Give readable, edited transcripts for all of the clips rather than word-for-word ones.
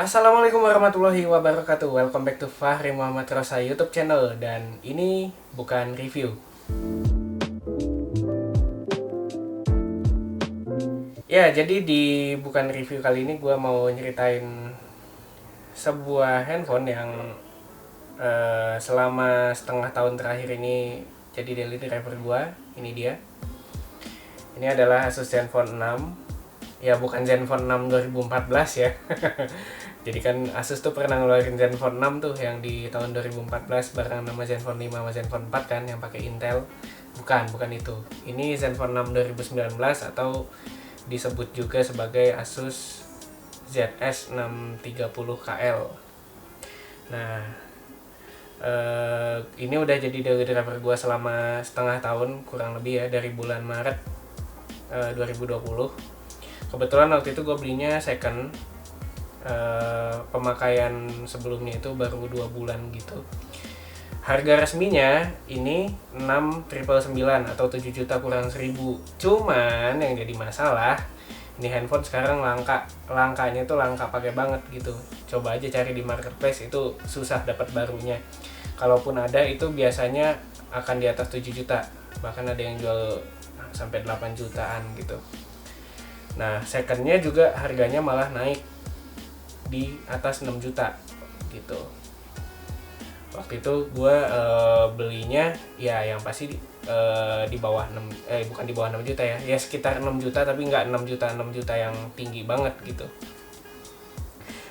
Assalamualaikum warahmatullahi wabarakatuh. Welcome back to Fahri Muhammad Rosa YouTube channel. Dan ini bukan review. Ya, jadi di bukan review kali ini gue mau nyeritain sebuah handphone yang selama setengah tahun terakhir ini jadi daily driver gue. Ini dia. Ini adalah Asus Zenfone 6. Ya, bukan Zenfone 6 2014 ya. Jadi kan Asus tuh pernah ngeluarin Zenfone 6 tuh yang di tahun 2014 bareng nama Zenfone 5 sama Zenfone 4 kan yang pakai Intel. Bukan itu. Ini Zenfone 6 2019 atau disebut juga sebagai Asus ZS630KL. Nah, ini udah jadi daily driver gua selama setengah tahun kurang lebih ya, dari bulan Maret 2020. Kebetulan waktu itu gue belinya second, pemakaian sebelumnya itu baru 2 bulan gitu. Harga resminya ini 6.999 atau 7 juta kurang 1.000. Cuman yang jadi masalah, ini handphone sekarang langkanya tuh langka pakai banget gitu. Coba aja cari di marketplace, itu susah dapat barunya. Kalaupun ada itu biasanya akan di atas 7 juta, bahkan ada yang jual sampai 8 jutaan gitu. Nah, secondnya juga harganya malah naik di atas 6 juta gitu. Waktu itu gue belinya ya yang pasti di bawah 6, bukan di bawah 6 juta ya, ya sekitar 6 juta tapi nggak 6 juta yang tinggi banget gitu.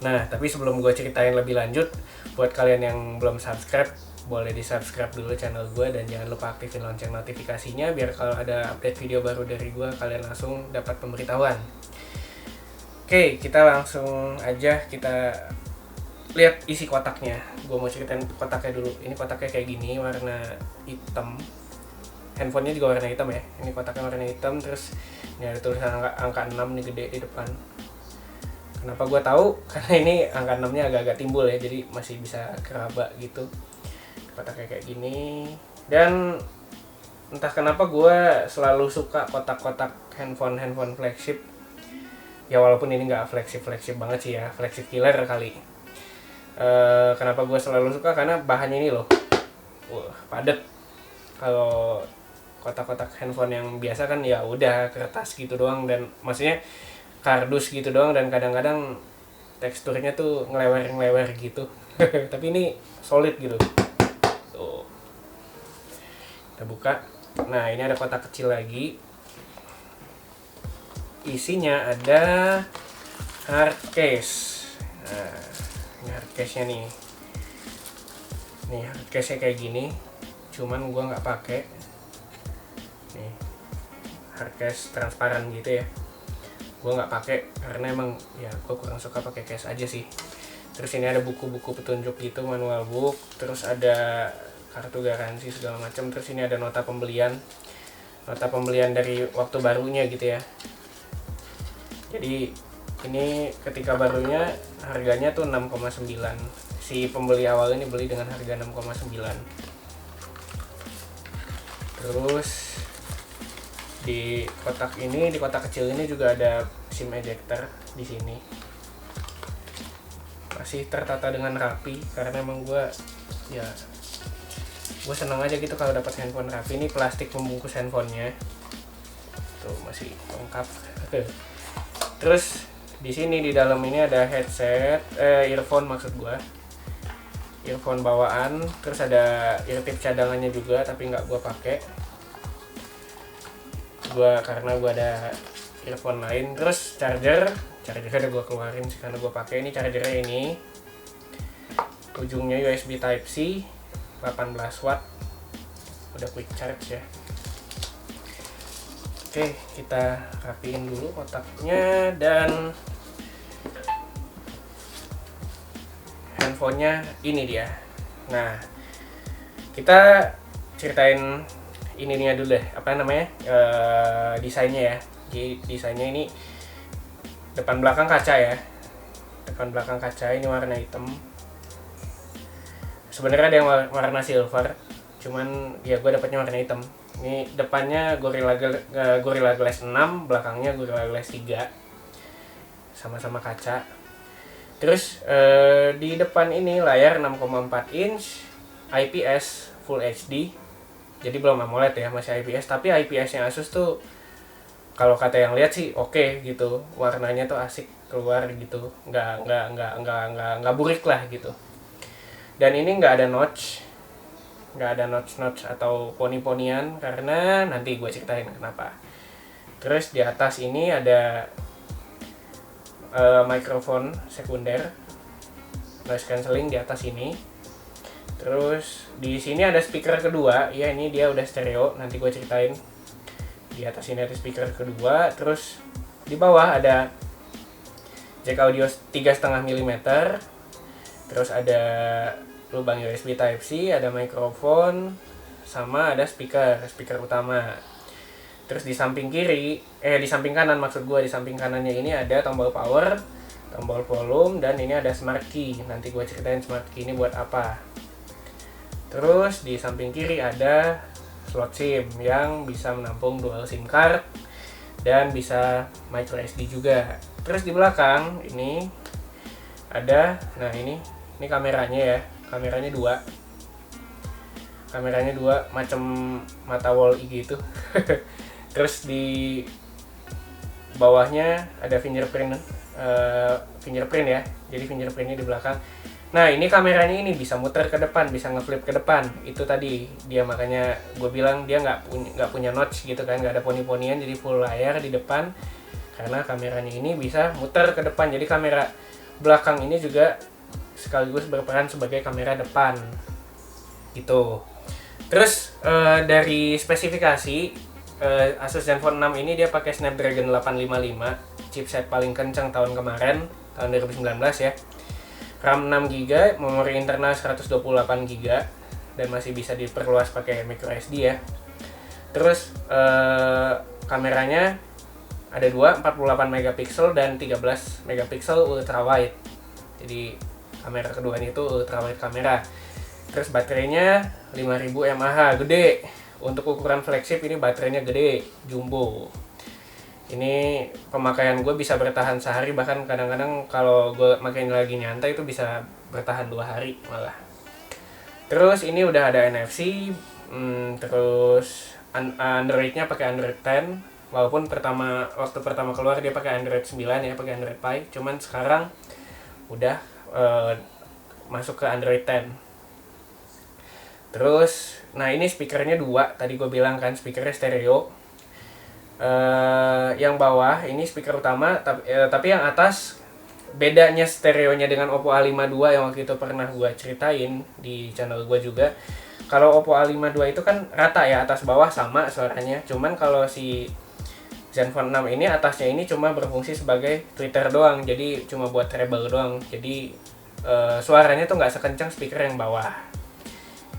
Nah, tapi sebelum gue ceritain lebih lanjut, buat kalian yang belum subscribe, boleh di subscribe dulu channel gue dan jangan lupa aktifin lonceng notifikasinya biar kalau ada update video baru dari gue kalian langsung dapat pemberitahuan. Oke, kita langsung aja kita lihat isi kotaknya. Gue mau ceritain kotaknya dulu. Ini kotaknya kayak gini, warna hitam. Handphonenya juga warna hitam ya. Ini kotaknya warna hitam, terus ini ada tulisan angka 6 nih gede di depan. Kenapa gue tahu? Karena ini angka 6-nya agak-agak timbul ya, jadi masih bisa keraba gitu. Kotaknya kayak gini. Dan entah kenapa gue selalu suka kotak-kotak handphone flagship. Ya walaupun ini nggak flagship banget sih ya, flagship killer kali. Kenapa gue selalu suka? Karena bahannya ini loh, padat. Kalau kotak-kotak handphone yang biasa kan ya udah kertas gitu doang, dan maksudnya kardus gitu doang, dan kadang-kadang teksturnya tuh ngelewer gitu. Tapi ini solid gitu. Tuh. Kita buka. Nah, ini ada kotak kecil lagi. Isinya ada hard case. Nah, ini hard case-nya nih. Nih, hard case-nya kayak gini. Cuman gua nggak pakai. Nih, hard case transparan gitu ya. Gue nggak pakai karena emang ya gue kurang suka pakai case aja sih. Terus ini ada buku-buku petunjuk gitu, manual book, terus ada kartu garansi segala macam, terus ini ada nota pembelian dari waktu barunya gitu ya. Jadi ini ketika barunya harganya tuh 6,9. Si pembeli awal ini beli dengan harga 6,9. Terus di kotak kecil ini juga ada SIM ejector di sini. Masih tertata dengan rapi karena emang gue seneng aja gitu kalau dapat handphone rapi. Ini plastik pembungkus handphonenya. Tuh masih lengkap. Terus di sini di dalam ini ada headset, earphone maksud gue. Earphone bawaan, terus ada eartip cadangannya juga tapi nggak gue pakai. Karena gue ada earphone lain. Terus chargernya udah gue keluarin karena gue pakai. Ini chargernya ini, ujungnya USB Type C 18 watt, udah quick charge ya. Oke, kita rapiin dulu kotaknya. Dan handphonenya ini dia. Nah, kita ceritain ininya dulu deh, apa namanya, desainnya ya. Jadi desainnya ini depan belakang kaca ya, ini warna hitam. Sebenarnya ada yang warna silver, cuman ya gue dapetnya warna hitam. Ini depannya Gorilla Glass 6, belakangnya Gorilla Glass 3, sama-sama kaca. Terus di depan ini layar 6,4 inch IPS Full HD. Jadi belum AMOLED ya, masih IPS. Tapi IPS-nya Asus tuh kalau kata yang lihat sih oke gitu. Warnanya tuh asik keluar gitu. Nggak burik lah gitu. Dan ini nggak ada notch. Nggak ada notch atau poni-ponian karena nanti gue ceritain kenapa. Terus di atas ini ada mikrofon sekunder, noise cancelling di atas ini. Terus di sini ada speaker kedua, ya ini dia udah stereo, nanti gue ceritain. Di atas ini ada speaker kedua, terus di bawah ada jack audio 3,5 mm. Terus ada lubang USB Type-C, ada mikrofon, sama ada speaker utama. Terus di samping di samping kanan maksud gue, di samping kanannya ini ada tombol power, tombol volume, dan ini ada smart key. Nanti gue ceritain smart key ini buat apa. Terus di samping kiri ada slot SIM yang bisa menampung dual SIM card dan bisa micro SD juga. Terus di belakang ini ada, nah ini kameranya ya, kameranya dua macam mata wall-E gitu. Terus di bawahnya ada fingerprint ya, jadi fingerprintnya di belakang. Nah ini kameranya ini bisa muter ke depan, bisa ngeflip ke depan. Itu tadi dia, makanya gue bilang dia nggak punya notch gitu kan, nggak ada poni-ponian, jadi full layar di depan. Karena kameranya ini bisa muter ke depan, jadi kamera belakang ini juga sekaligus berperan sebagai kamera depan gitu. Terus dari spesifikasi Asus Zenfone 6 ini dia pakai Snapdragon 855, chipset paling kencang tahun kemarin, tahun 2019 ya. RAM 6GB, memori internal 128GB, dan masih bisa diperluas pakai microSD ya. Terus kameranya ada 48 megapiksel dan 13 megapiksel ultra wide. Jadi kamera keduanya itu ultra wide kamera. Terus baterainya 5000 mAh, gede. Untuk ukuran flagship ini baterainya gede, jumbo. Ini pemakaian gue bisa bertahan sehari, bahkan kadang-kadang kalau gue makin lagi nyantai itu bisa bertahan 2 hari malah. Terus ini udah ada NFC, terus Android-nya pakai Android 10. Walaupun waktu pertama keluar dia pakai Android 9 ya, pakai Android Pie. Cuman sekarang udah masuk ke Android 10. Terus, nah ini speakernya 2, tadi gue bilang kan speakernya stereo. Yang bawah ini speaker utama, tapi yang atas bedanya stereonya dengan Oppo A52 yang waktu itu pernah gue ceritain di channel gue juga. Kalau Oppo A52 itu kan rata ya, atas bawah sama suaranya. Cuman kalau si Zenfone 6 ini atasnya ini cuma berfungsi sebagai tweeter doang, jadi cuma buat treble doang. Jadi suaranya tuh nggak sekencang speaker yang bawah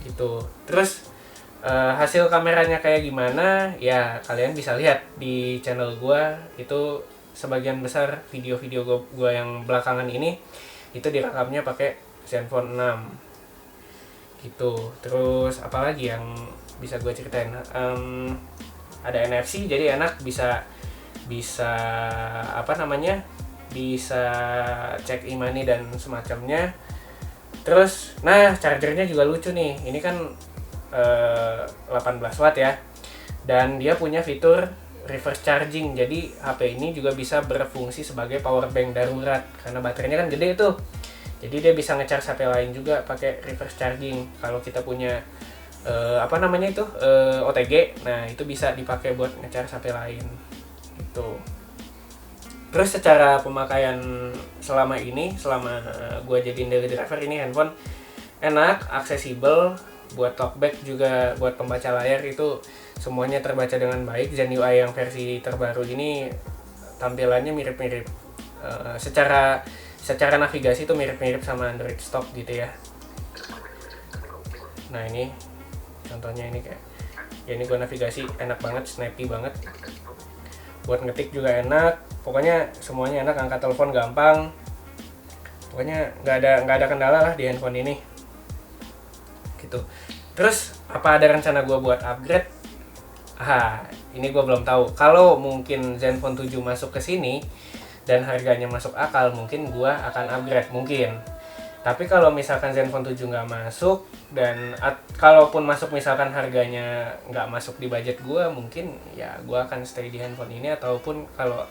gitu. Terus hasil kameranya kayak gimana ya kalian bisa lihat di channel gua. Itu sebagian besar video-video gua yang belakangan ini itu direkamnya pakai Zenfone 6 gitu. Terus apalagi yang bisa gua ceritain, ada NFC, jadi enak, bisa bisa cek e-money dan semacamnya. Terus nah chargernya juga lucu nih, ini kan 18 watt ya, dan dia punya fitur reverse charging. Jadi HP ini juga bisa berfungsi sebagai power bank darurat karena baterainya kan gede tuh. Jadi dia bisa nge-charge HP lain juga pakai reverse charging. Kalau kita punya OTG, nah itu bisa dipakai buat nge-charge HP lain gitu. Terus secara pemakaian selama gue jadiin daily driver, ini handphone enak, aksesibel, buat talkback juga, buat pembaca layar itu semuanya terbaca dengan baik. Zen UI yang versi terbaru ini tampilannya mirip-mirip, secara navigasi itu mirip-mirip sama Android stock gitu ya. Nah ini contohnya, ini kayak ya, ini gue navigasi enak banget, snappy banget, buat ngetik juga enak, pokoknya semuanya enak. Angkat telepon gampang, pokoknya nggak ada kendala lah di handphone ini gitu. Terus apa ada rencana gue buat upgrade? Ini gue belum tahu. Kalau mungkin Zenfone 7 masuk ke sini, dan harganya masuk akal, mungkin gua akan upgrade mungkin. Tapi kalau misalkan Zenfone 7 nggak masuk, dan kalaupun masuk misalkan harganya nggak masuk di budget gue, mungkin ya gue akan stay di handphone ini, ataupun kalau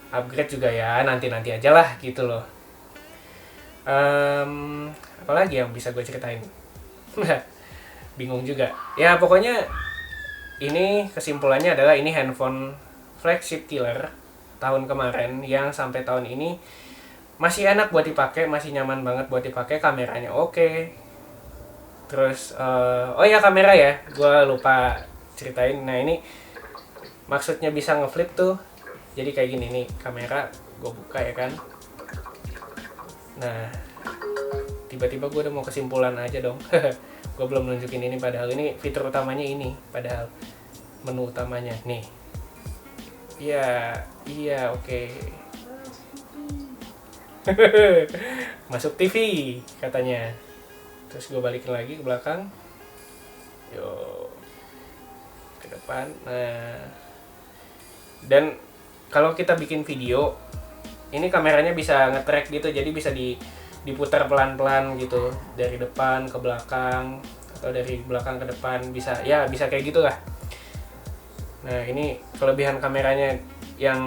upgrade juga ya nanti-nanti aja lah gitu loh. Apalagi yang bisa gue ceritain? Bingung juga. Ya pokoknya ini kesimpulannya adalah ini handphone flagship killer tahun kemarin yang sampai tahun ini masih enak buat dipakai, masih nyaman banget buat dipakai, kameranya oke. Terus oh ya kamera ya, gue lupa ceritain. Nah ini maksudnya bisa ngeflip tuh, jadi kayak gini nih kamera, gue buka ya kan. Nah tiba-tiba gue udah mau kesimpulan aja dong. Gue belum nunjukin ini, padahal ini fitur utamanya ini, padahal menu utamanya nih. Iya oke. Masuk TV katanya. Terus gue balikin lagi ke belakang, yo ke depan. Nah, dan kalau kita bikin video ini kameranya bisa nge-track gitu, jadi bisa diputar pelan-pelan gitu dari depan ke belakang atau dari belakang ke depan, bisa kayak gitulah. Nah ini kelebihan kameranya yang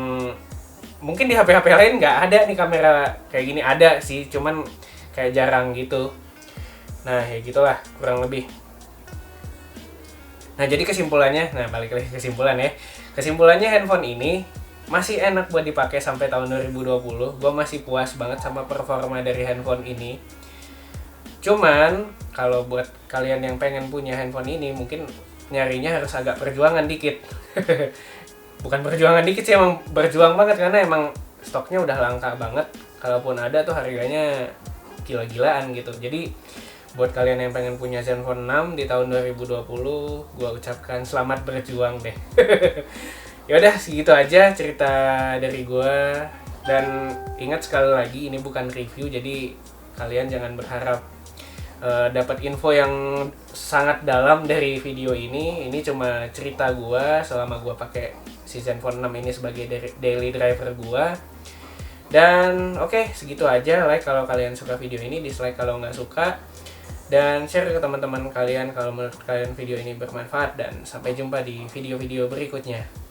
mungkin di HP-HP lain nggak ada nih kamera kayak gini. Ada sih, cuman kayak jarang gitu. Nah ya gitulah kurang lebih. Nah jadi kesimpulannya, nah balik lagi kesimpulan ya. Kesimpulannya handphone ini masih enak buat dipakai sampai tahun 2020. Gue masih puas banget sama performa dari handphone ini. Cuman kalau buat kalian yang pengen punya handphone ini, mungkin nyarinya harus agak perjuangan dikit. Bukan perjuangan dikit sih, emang berjuang banget, karena emang stoknya udah langka banget. Kalaupun ada tuh harganya gila-gilaan gitu. Jadi buat kalian yang pengen punya Zenfone 6 di tahun 2020, gua ucapkan selamat berjuang deh. Yaudah segitu aja cerita dari gua. Dan ingat sekali lagi, ini bukan review, jadi kalian jangan berharap dapat info yang sangat dalam dari video ini. Ini cuma cerita gua selama gua pakai si Zenfone 6 ini sebagai daily driver gua. Dan oke, segitu aja. Like kalau kalian suka video ini, dislike kalau nggak suka, dan share ke teman-teman kalian kalau menurut kalian video ini bermanfaat. Dan sampai jumpa di video-video berikutnya.